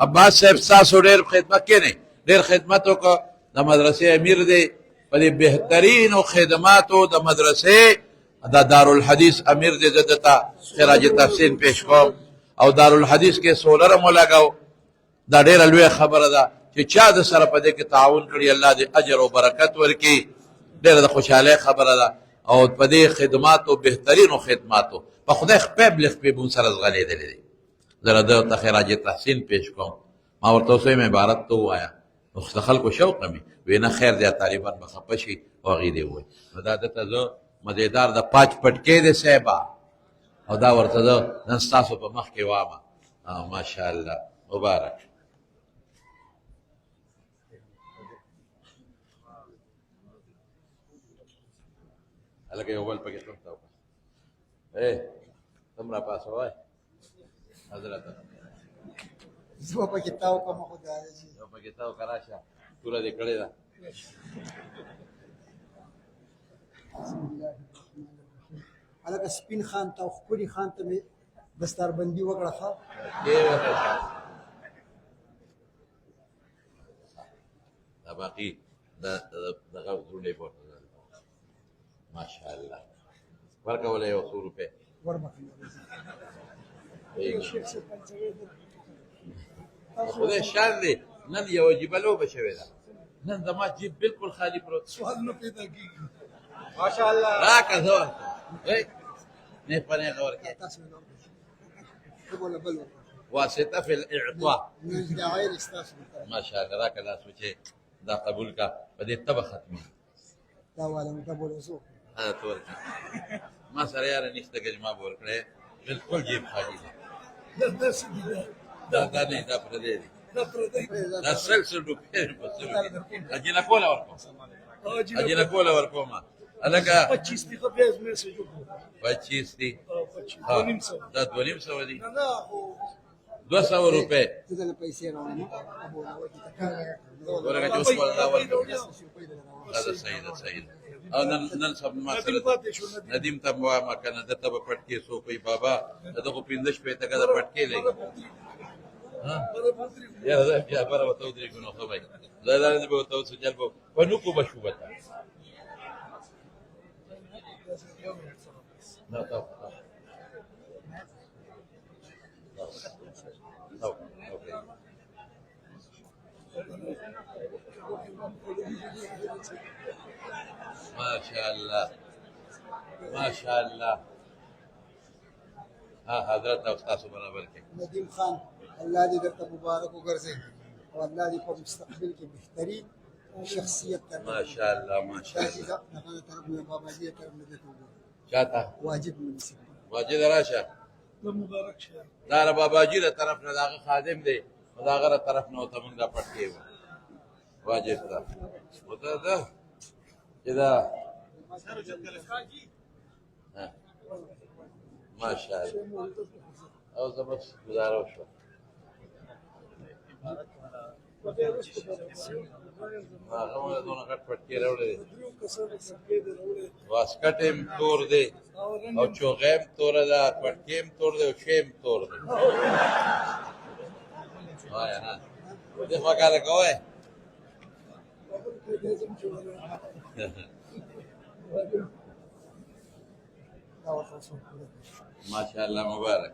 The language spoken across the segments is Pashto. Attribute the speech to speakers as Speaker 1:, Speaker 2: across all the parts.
Speaker 1: عباس صاحب ستاسو ډېر خدمت کړی، ډېر خدمت وکړه. د مدرسې امیر دی، په دې بهترینو خدماتو د مدرسې د دارالحدیث امیر دی. زه دته خراج تحسین پیش کوم. او دارالحدیث کې سولر هم ولګاو. دا ډېره لویه خبره ده چې چا د سره په دې کې تعاون کړي، الله دې اجر او برکت ورکړي. ډېره د خوشحالۍ خبره ده. او په دې خدماتو، بهترینو خدماتو، په خدای خپې بلې خپې مون سره ځغلېدلی دی. زه د ته خراج تحسین پیش کوم. ما ورته اوس وایم عبارت ته ووایه. نو د خلکو شوق مې وی نه خیر دی، طالبان به خفه شي. او هغې دې ووایي نو دا دته زه مزېدار د پاچ پټکې دی صاحبه، او دا ورته زه نن ستاسو په مخ کې وامه. ماشاءالله مبارک. هلکه یو بل پکې تم ته تم را پاسوای حضرت
Speaker 2: زه پکې تاو کوم خدای شي
Speaker 1: یو پکې تاو کراشه پورا دې کړی ده.
Speaker 2: هلکه سپین خان ته او ښکلي خان ته مې دستاربندي وکړه. ښه
Speaker 1: دا باقي دغه زړې پورته ماشاءالله ورکوله یو څو روپۍ خدای شان دی. نن یوه جیبه لوبه شوې ده. نن زما جیب بالکل خالي پروت.
Speaker 2: سوال نه پیدا کېږي.
Speaker 3: ماشاءالله
Speaker 1: راکه زه ورته نیغ په نیغه ورکړې. واسطه فی الاعطاء. ماشاءالله راکه لاس وچې دا قبول کا په دې تبه ختمي.
Speaker 2: دا والا مې قبول وسو.
Speaker 1: ته ورکړه ما سره یاره نشته ګجما به ورکړې. بالکل جیب خالي دی. دا نه دا پردی دی. دا سل روپۍ اجینه کوله ورکوم. اجینه کوله ورکوم. هلکه
Speaker 3: 25 دي خو بیا میسج وکړو.
Speaker 1: 25 دي دا 250 دي.
Speaker 3: نه نه خو
Speaker 1: 200 روپۍ.
Speaker 2: زه نه پیسې راوړم.
Speaker 1: ورکه چې اوس ولا ورکوم. دا صحیح ده صحیح ده. او نن سب ما سره ندیم ته ما کنه دته په پټکې سو کوي بابا دغه 15 شپې ته کده پټکې لګي. ها یا دا بیا بار وته درې ګنو خو بای زړه دې به وته سجل په نو کو بشو بتا نه تا ماشاءالله ماشاءالله. حضرت استاد برابر کې
Speaker 2: ندیم خان الله دې درته مبارک وګرځي او الله دې په مستقبل کې بهترین شخصیت ته
Speaker 1: ماشاءالله ماشاءالله.
Speaker 2: دغه طرف نه بابا جی طرف نه ته
Speaker 1: چاته
Speaker 2: واجب منصب
Speaker 1: واجد راشه
Speaker 3: د مبارک شه
Speaker 1: دا بابا جی له طرف نه داغه خادم دی، داغه طرف نه ته مونږه پټکی و واجب ده وته ده چې دا ماشاءالله. او زبر گزارو شو هغه دونه غټ پټکی راوړل. واسکټ هم تور دی او چوغه هم تور ده، پټکی هم تور دی او شی هم تور دی. وای ها دې فکر کوی ماشاءالله مبارک.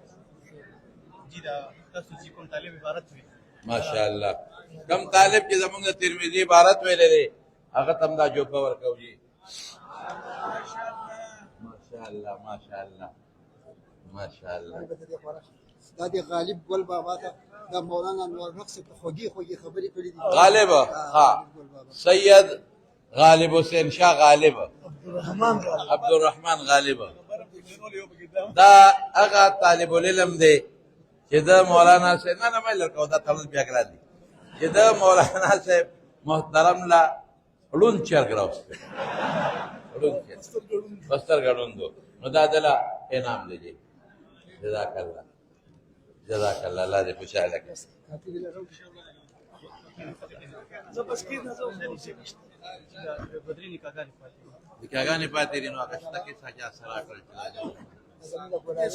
Speaker 3: جی دا تاسو چې کوم طالب عبارت وي
Speaker 1: ماشاءالله کم طالب چې زمونږ د ترمذی عبارت ویلې دی هغه تم دا جوپه ورکو جی. ماشاءالله ماشاءالله ماشاءالله.
Speaker 2: دا دی غالب ګل بابا ته دا مولانا نور نقص ته خوږی خوږی خبرې کړې دي.
Speaker 1: غالب ها سید غالب حسین شاه غالب عبدالرحمن غالب دا هغه طالب العلم دی چې د مولانا صاحب نه مې لکه دا تاسو بیا کړی دي چې د مولانا صاحب محترم لا لون چرګ راوسته لون بستر غړوندو نو دا دلا انعام لږي. جزاک الله جزاک الله. الله دې خوشاله کړي.
Speaker 3: زه بس کې نه زه بدري نکاحګانې پاتې
Speaker 1: نکاحګانې پاتې دي نو هغه شته کې ساجا سره کړل
Speaker 2: زمین د ګولای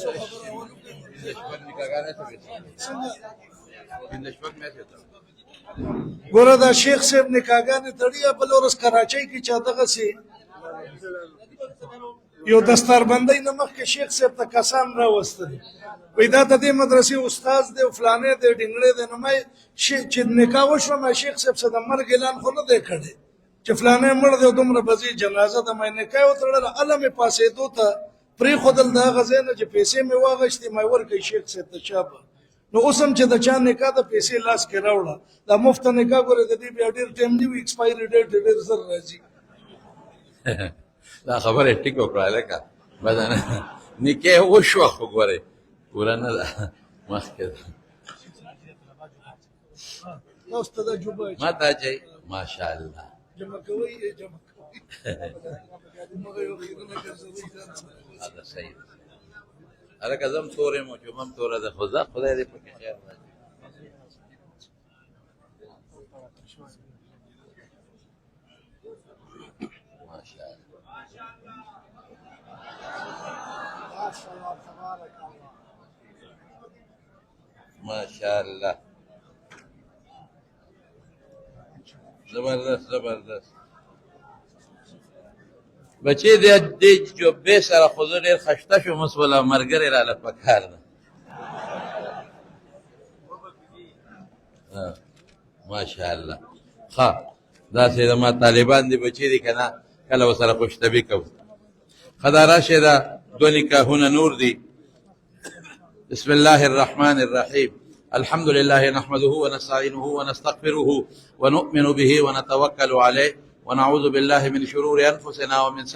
Speaker 4: ګوره دا شیخ صاحب نکاحګانې تړي بل ورځ کراچۍ کې چا دغسې یو دستاربندۍ نه مخکې شیخ صاحب ته کسان راوستل وایي دا د دې مدرسې استاد دی فلانی دی ډنګړی دی نو ما چې نکاح وشوه ما شیخ صاحب څه د مرګ اعلان خو نه دی کړی چې فلانی مړ دی او دومره بځې جنازه ده ما نکاح یې وتړله هله مې پاسېدو ته پرېښودل د هغه ځای نه چې پیسې مې واغېستې ما یې ورکړئ شیخ صاحب ته چا به نو اوس هم چې د چا نکاح د پیسې لاس کې راوړه دا مفته نکاح ګورې د دې بیا ډېر ټایم نه وي ایکسپایري ډېټ ډېر زر راځي
Speaker 1: دا خبره ټیک وکړه لکه بدن نکاح وشوه خو ګورې پوره نه ده مخکې ده
Speaker 4: تاسو ته دا جوبه
Speaker 1: ما ته اچوي ماشاءالله
Speaker 4: جمع کوئ جمع کوئ مغه یو خیرونه ګرځوي ځان سره
Speaker 1: دا صحیح ده هلکه زه هم تور یم او جمعه هم توره ده خو زه خدای دې پکې خیر واچوي ماشاءالله ماشاءالله زبردست زبردست بچې دې جوبې سره خو زه ډېر خشته شوم اوس بله ملګرې راله پکار ده ماشاءالله ښه داسې زما طالبان دي بچې دي که نه کله به سره خوشطبي کوو ښه دا راشئ دا دوه نکاحونه نور دي بسم الله الرحمن الرحيم الحمد لله نحمده ونستعينه ونستغفره ونؤمن به ونتوكل عليه ونعوذ بالله من شرور أنفسنا ومن